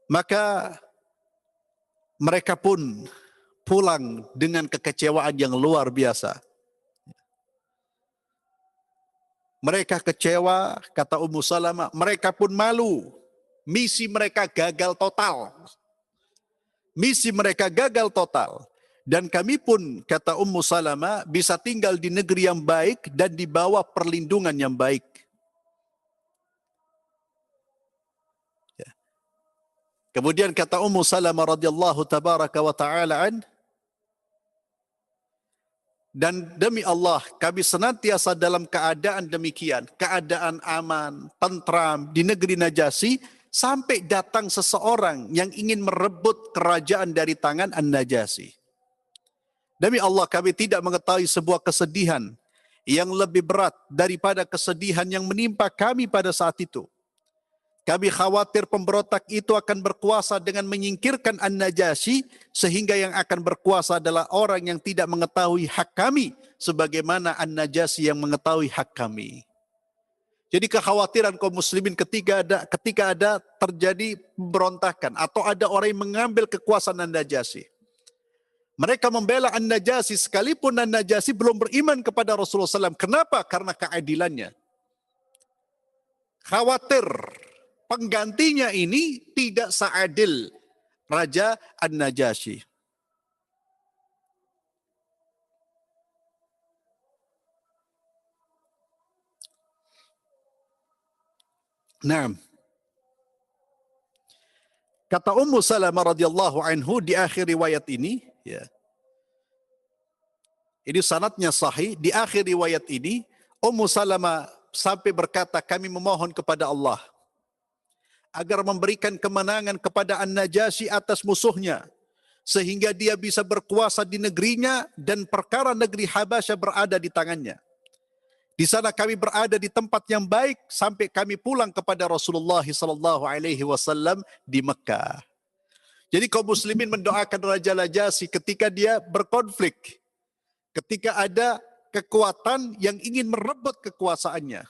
Maka mereka pun pulang dengan kekecewaan yang luar biasa. Mereka kecewa, kata Ummu Salamah, mereka pun malu. Misi mereka gagal total. Misi mereka gagal total. Dan kami pun, kata Ummu Salamah, bisa tinggal di negeri yang baik dan di bawah perlindungan yang baik. Ya. Kemudian kata Ummu Salamah radhiyallahu tabaraka wa ta'ala an, dan demi Allah, kami senantiasa dalam keadaan demikian, keadaan aman, tentram di negeri Najasyi, sampai datang seseorang yang ingin merebut kerajaan dari tangan An-Najasyi. Demi Allah, kami tidak mengetahui sebuah kesedihan yang lebih berat daripada kesedihan yang menimpa kami pada saat itu. Kami khawatir pemberontak itu akan berkuasa dengan menyingkirkan An-Najasyi, sehingga yang akan berkuasa adalah orang yang tidak mengetahui hak kami, sebagaimana An-Najasyi yang mengetahui hak kami. Jadi kekhawatiran kaum muslimin ketika ada terjadi pemberontakan atau ada orang yang mengambil kekuasaan An-Najasyi. Mereka membela An-Najasyi sekalipun An-Najasyi belum beriman kepada Rasulullah SAW. Kenapa? Karena keadilannya. Khawatir penggantinya ini tidak seadil Raja An-Najasyi. Nah, kata Ummu Salamah radhiyallahu anhu di akhir riwayat ini, ya. Ini sanadnya sahih. Di akhir riwayat ini, Ummu Salamah sampai berkata, kami memohon kepada Allah agar memberikan kemenangan kepada An-Najasyi atas musuhnya, sehingga dia bisa berkuasa di negerinya dan perkara negeri Habasyah berada di tangannya. Di sana kami berada di tempat yang baik sampai kami pulang kepada Rasulullah SAW di Mekah. Jadi kaum muslimin mendoakan Raja Najasyi ketika dia berkonflik, ketika ada kekuatan yang ingin merebut kekuasaannya.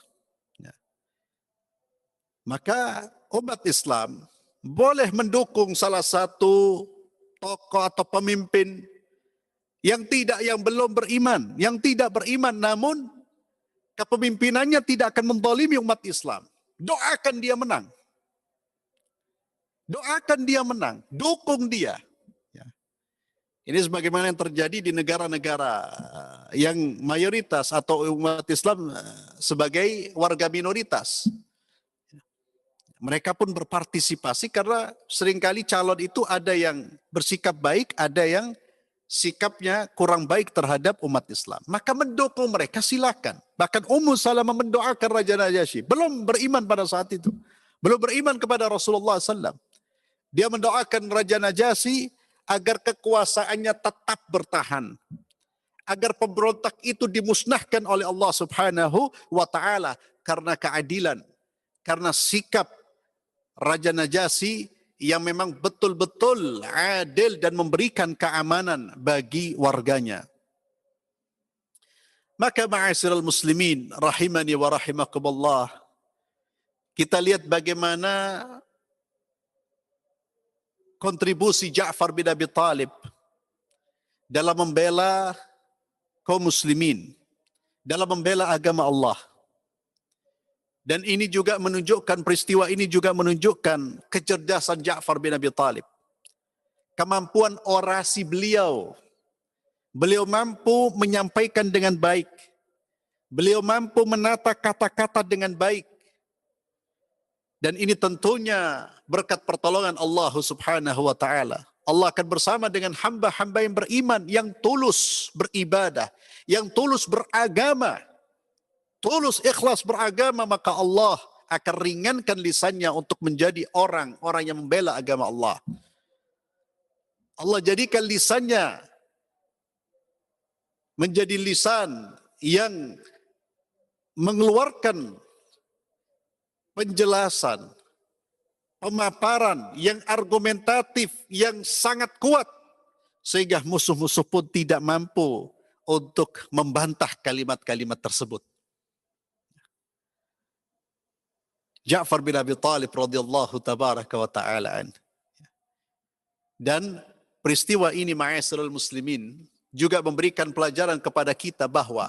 Maka umat Islam boleh mendukung salah satu tokoh atau pemimpin yang belum beriman, yang tidak beriman, namun kepemimpinannya tidak akan menzalimi umat Islam. Doakan dia menang. Doakan dia menang. Dukung dia. Ya. Ini sebagaimana yang terjadi di negara-negara yang mayoritas atau umat Islam sebagai warga minoritas. Mereka pun berpartisipasi karena seringkali calon itu ada yang bersikap baik, ada yang sikapnya kurang baik terhadap umat Islam. Maka mendukung mereka silakan. Bahkan Ummu Salamah mendoakan Raja Najasyi. Belum beriman pada saat itu. Belum beriman kepada Rasulullah SAW. Dia mendoakan Raja Najasyi agar kekuasaannya tetap bertahan. Agar pemberontak itu dimusnahkan oleh Allah Subhanahu wa Ta'ala karena keadilan, karena sikap Raja Najasyi yang memang betul-betul adil dan memberikan keamanan bagi warganya. Maka ma'asyiral muslimin rahimani wa rahimakumullah, kita lihat bagaimana kontribusi Ja'far bin Abi Thalib dalam membela kaum muslimin, dalam membela agama Allah. Dan ini juga menunjukkan, peristiwa ini juga menunjukkan kecerdasan Ja'far bin Abi Thalib. Kemampuan orasi beliau. Beliau mampu menyampaikan dengan baik. Beliau mampu menata kata-kata dengan baik. Dan ini tentunya berkat pertolongan Allah Subhanahu wa Ta'ala. Allah akan bersama dengan hamba-hamba yang beriman, yang tulus beribadah, yang tulus beragama, tulus ikhlas beragama, maka Allah akan ringankan lisannya untuk menjadi orang-orang yang membela agama Allah. Allah jadikan lisannya menjadi lisan yang mengeluarkan penjelasan, pemaparan yang argumentatif, yang sangat kuat, sehingga musuh-musuh pun tidak mampu untuk membantah kalimat-kalimat tersebut. Ja'far bin Abi Thalib radhiyallahu tabaraka wa ta'ala. Dan peristiwa ini ma'asyiral muslimin juga memberikan pelajaran kepada kita bahwa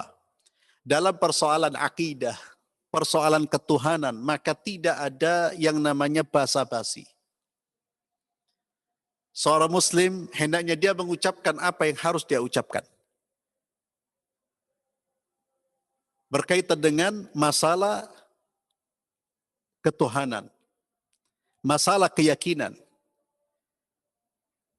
dalam persoalan akidah, persoalan ketuhanan, maka tidak ada yang namanya basa-basi. Seorang muslim hendaknya dia mengucapkan apa yang harus dia ucapkan. Berkaitan dengan masalah ketuhanan, masalah keyakinan.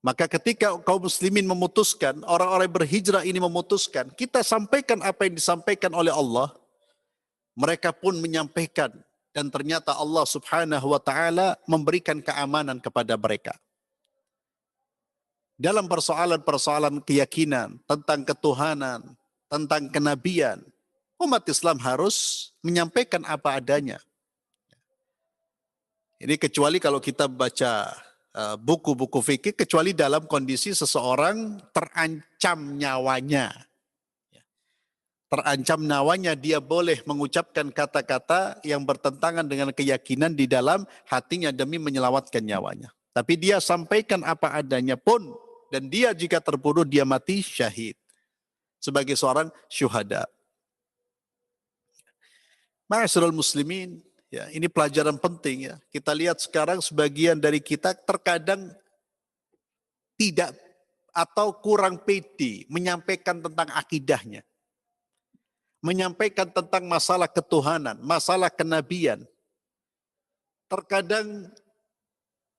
Maka ketika kaum muslimin memutuskan, orang-orang berhijrah ini memutuskan, kita sampaikan apa yang disampaikan oleh Allah, mereka pun menyampaikan, dan ternyata Allah Subhanahu wa Ta'ala memberikan keamanan kepada mereka. Dalam persoalan-persoalan keyakinan, tentang ketuhanan, tentang kenabian, umat Islam harus menyampaikan apa adanya. Ini kecuali kalau kita baca buku-buku fikih, kecuali dalam kondisi seseorang terancam nyawanya. Terancam nyawanya, dia boleh mengucapkan kata-kata yang bertentangan dengan keyakinan di dalam hatinya demi menyelamatkan nyawanya. Tapi dia sampaikan apa adanya pun, dan dia jika terbunuh dia mati syahid sebagai seorang syuhada. Ma'asyiral muslimin, ya, ini pelajaran penting ya. Kita lihat sekarang sebagian dari kita terkadang tidak atau kurang pede menyampaikan tentang akidahnya. Menyampaikan tentang masalah ketuhanan, masalah kenabian. Terkadang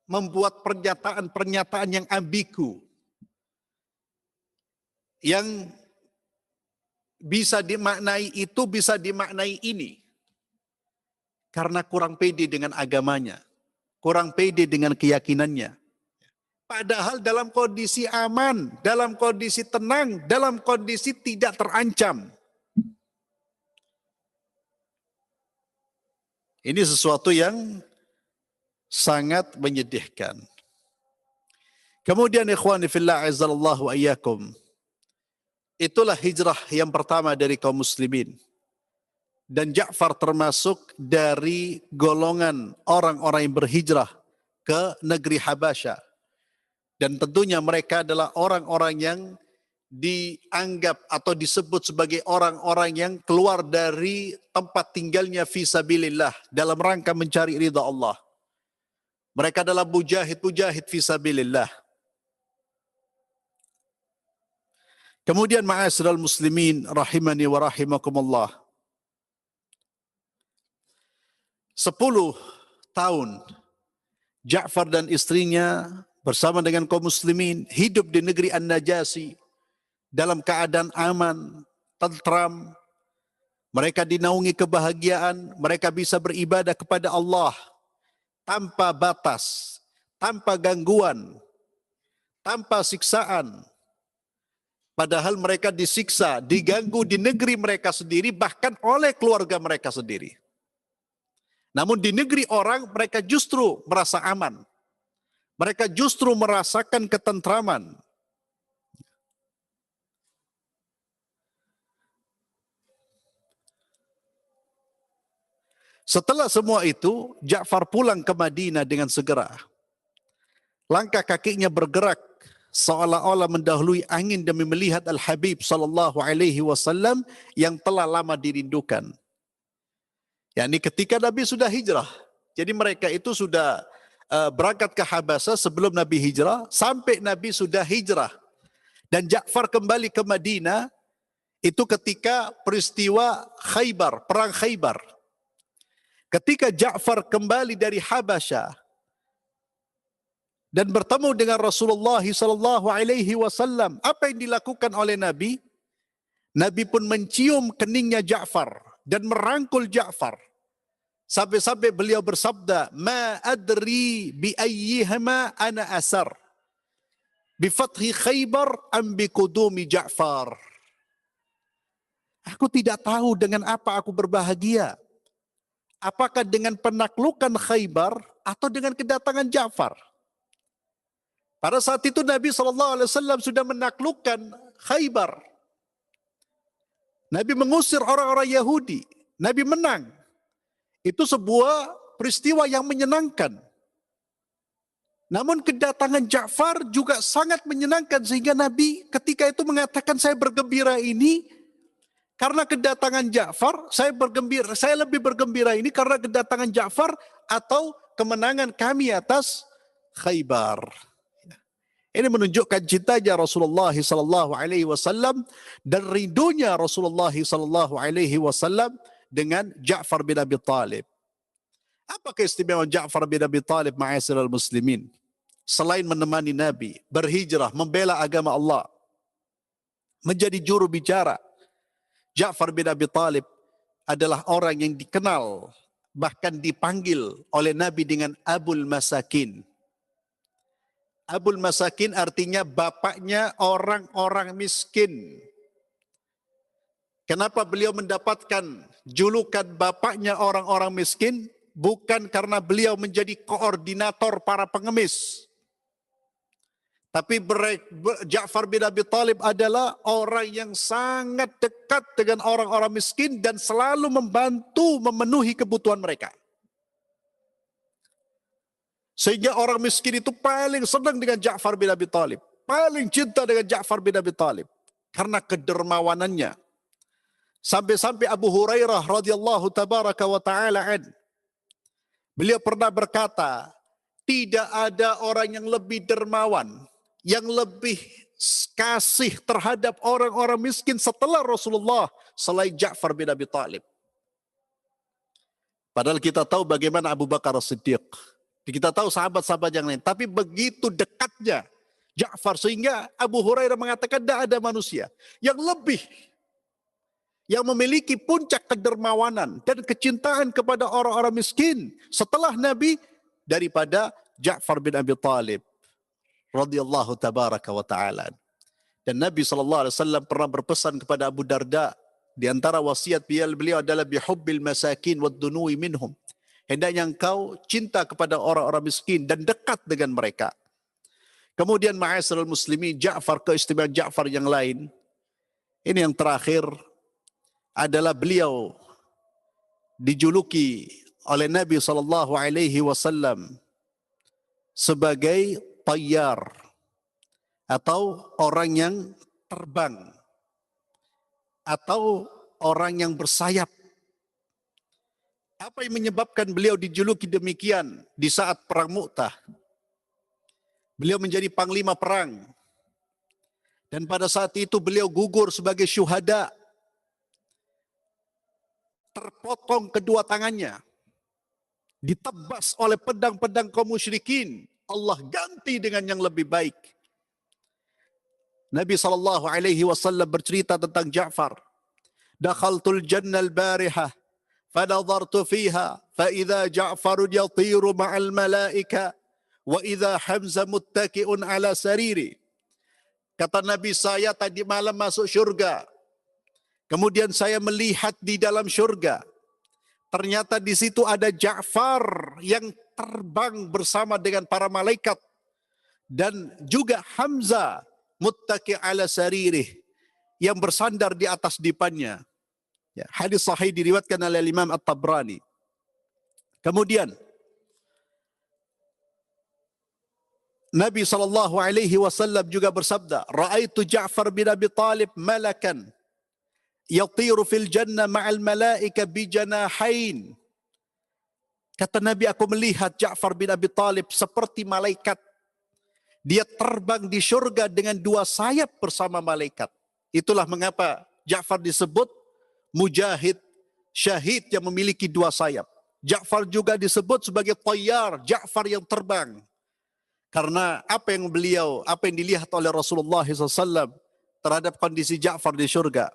membuat pernyataan-pernyataan yang ambigu. Yang bisa dimaknai itu, bisa dimaknai ini. Karena kurang pede dengan agamanya, kurang pede dengan keyakinannya. Padahal dalam kondisi aman, dalam kondisi tenang, dalam kondisi tidak terancam. Ini sesuatu yang sangat menyedihkan. Kemudian ikhwani fillah azzallahu ayyakum. Itulah hijrah yang pertama dari kaum muslimin. Dan Ja'far termasuk dari golongan orang-orang yang berhijrah ke negeri Habasyah. Dan tentunya mereka adalah orang-orang yang dianggap atau disebut sebagai orang-orang yang keluar dari tempat tinggalnya fisabilillah dalam rangka mencari ridha Allah. Mereka adalah mujahid-mujahid fisabilillah. Kemudian ma'asyiral muslimin rahimani wa rahimakumullah. 10 tahun Ja'far dan istrinya bersama dengan kaum muslimin hidup di negeri An-Najasyi, dalam keadaan aman, tentram, mereka dinaungi kebahagiaan, mereka bisa beribadah kepada Allah tanpa batas, tanpa gangguan, tanpa siksaan. Padahal mereka disiksa, diganggu di negeri mereka sendiri, bahkan oleh keluarga mereka sendiri. Namun di negeri orang mereka justru merasa aman. Mereka justru merasakan ketentraman. Setelah semua itu, Ja'far pulang ke Madinah dengan segera. Langkah kakinya bergerak seolah-olah mendahului angin demi melihat Al-Habib sallallahu alaihi wasallam yang telah lama dirindukan. yakni ketika Nabi sudah hijrah. Jadi mereka itu sudah berangkat ke Habasah sebelum Nabi hijrah, sampai Nabi sudah hijrah. Dan Ja'far kembali ke Madinah itu ketika peristiwa Khaybar, perang Khaybar. Ketika Ja'far kembali dari Habasyah dan bertemu dengan Rasulullah sallallahu alaihi wasallam, apa yang dilakukan oleh Nabi? Nabi pun mencium keningnya Ja'far dan merangkul Ja'far. Sampai-sampai beliau bersabda, "Ma adri bi ayyihima ana asar. Bi fathi Khaybar am bi qudumi Ja'far." Aku tidak tahu dengan apa aku berbahagia. Apakah dengan penaklukan Khaybar atau dengan kedatangan Ja'far? Pada saat itu Nabi SAW sudah menaklukkan Khaybar. Nabi mengusir orang-orang Yahudi. Nabi menang. Itu sebuah peristiwa yang menyenangkan. Namun kedatangan Ja'far juga sangat menyenangkan sehingga Nabi ketika itu mengatakan, saya bergembira ini karena kedatangan Ja'far, saya lebih bergembira ini karena kedatangan Ja'far atau kemenangan kami atas Khaybar. Ini menunjukkan cintanya Rasulullah sallallahu alaihi wasallam dan rindunya Rasulullah sallallahu alaihi wasallam dengan Ja'far bin Abi Talib. Apa keistimewaan Ja'far bin Abi Talib ma'asyiral muslimin? Selain menemani Nabi, berhijrah, membela agama Allah, menjadi juru bicara, Ja'far bin Abi Talib adalah orang yang dikenal, bahkan dipanggil oleh Nabi dengan Abul Masakin. Abul Masakin artinya bapaknya orang-orang miskin. Kenapa beliau mendapatkan julukan bapaknya orang-orang miskin? Bukan karena beliau menjadi koordinator para pengemis. Tapi Ja'far bin Abi Talib adalah orang yang sangat dekat dengan orang-orang miskin dan selalu membantu memenuhi kebutuhan mereka. Sehingga orang miskin itu paling senang dengan Ja'far bin Abi Talib. Paling cinta dengan Ja'far bin Abi Talib. Karena kedermawanannya. Sampai-sampai Abu Hurairah radhiyallahu tabaraka wa ta'ala beliau pernah berkata, tidak ada orang yang lebih dermawan, yang lebih kasih terhadap orang-orang miskin setelah Rasulullah selain Ja'far bin Abi Talib. Padahal kita tahu bagaimana Abu Bakar As-Siddiq. Kita tahu sahabat-sahabat yang lain. Tapi begitu dekatnya Ja'far sehingga Abu Hurairah mengatakan tidak ada manusia yang lebih, yang memiliki puncak kedermawanan dan kecintaan kepada orang-orang miskin setelah Nabi daripada Ja'far bin Abi Talib radhiyallahu tabaraka wa ta'ala. Dan Nabi SAW pernah berpesan kepada Abu Darda, di antara wasiat beliau adalah bihubbil masakin wad dunui minhum. Hendaknya engkau cinta kepada orang-orang miskin dan dekat dengan mereka. Kemudian ma'asyiral muslimin, Ja'far, keistimewaan Ja'far yang lain. Ini yang terakhir adalah beliau dijuluki oleh Nabi SAW sebagai tayyar atau orang yang terbang atau orang yang bersayap. Apa yang menyebabkan beliau dijuluki demikian di saat perang Mu'tah? Beliau menjadi panglima perang. Dan pada saat itu beliau gugur sebagai syuhada. Terpotong kedua tangannya. Ditebas oleh pedang-pedang kaum musyrikin. Allah ganti dengan yang lebih baik. Nabi SAW bercerita tentang Ja'far. Dakhaltul jannal barihah fanadhartu fiha fa idza Ja'farun yatiru ma'al malaika wa idza Hamzah muttaki'un ala sariri. Kata Nabi, saya tadi malam masuk syurga. Kemudian saya melihat di dalam syurga. Ternyata di situ ada Ja'far yang terbang bersama dengan para malaikat. Dan juga Hamzah muttaki ala saririh, yang bersandar di atas dipannya. Ya, hadis sahih diriwayatkan oleh Imam At-Tabrani. Kemudian Nabi SAW juga bersabda, Ra'aitu Ja'far bin Abi Talib malakan yatiru fil jannah ma'al malaika bijanahain. Kata Nabi, aku melihat Ja'far bin Abi Talib seperti malaikat. Dia terbang di surga dengan 2 sayap bersama malaikat. Itulah mengapa Ja'far disebut mujahid, syahid yang memiliki 2 sayap. Ja'far juga disebut sebagai tayyar, Ja'far yang terbang. Karena apa yang dilihat oleh Rasulullah SAW terhadap kondisi Ja'far di surga.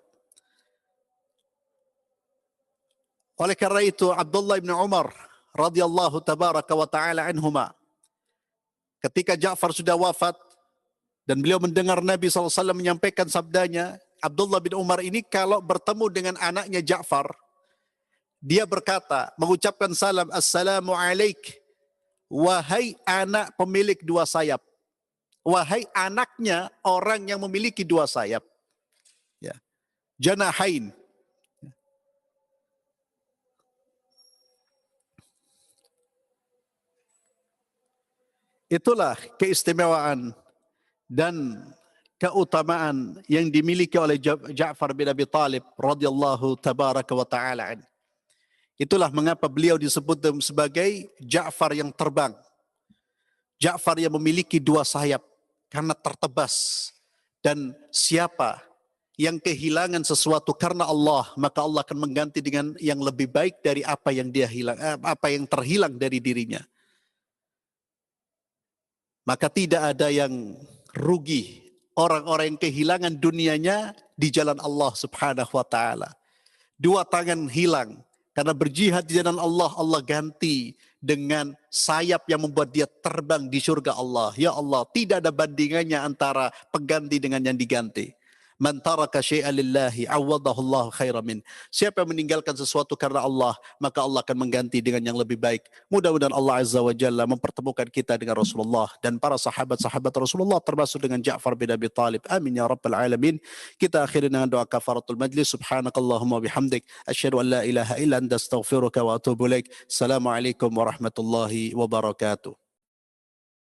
Oleh karena itu Abdullah bin Umar radhiyallahu tabaraka wa ta'ala anhuma, ketika Ja'far sudah wafat dan beliau mendengar Nabi SAW menyampaikan sabdanya, Abdullah bin Umar ini kalau bertemu dengan anaknya Ja'far, dia berkata, mengucapkan salam, Assalamu alaik, wahai anak pemilik 2 sayap. Wahai anaknya orang yang memiliki 2 sayap. Ya. Janahain. Itulah keistimewaan dan keutamaan yang dimiliki oleh Ja'far bin Abi Talib radhiyallahu tabaraka wa ta'ala. Itulah mengapa beliau disebut sebagai Ja'far yang terbang. Ja'far yang memiliki 2 sayap karena tertebas. Dan siapa yang kehilangan sesuatu karena Allah, maka Allah akan mengganti dengan yang lebih baik dari apa yang dia hilang, apa yang terhilang dari dirinya. Maka tidak ada yang rugi orang-orang yang kehilangan dunianya di jalan Allah Subhanahu wa taala. 2 tangan hilang karena berjihad di jalan Allah, Allah ganti dengan sayap yang membuat dia terbang di surga Allah. Ya Allah, tidak ada bandingannya antara pengganti dengan yang diganti. Man taraka syai'an lillahi awadahu Allah khairan min. Siapa yang meninggalkan sesuatu karena Allah, maka Allah akan mengganti dengan yang lebih baik. Mudah-mudahan Allah Azza wa Jalla mempertemukan kita dengan Rasulullah dan para sahabat-sahabat Rasulullah, termasuk dengan Ja'far bin Abi Talib. Amin ya rabbal alamin. Kita akhiri dengan doa kafaratul majlis. Subhanakallahumma bihamdik, asyhadu an la ilaha illa anta astaghfiruka wa atubu ilaik. Assalamualaikum warahmatullahi wabarakatuh.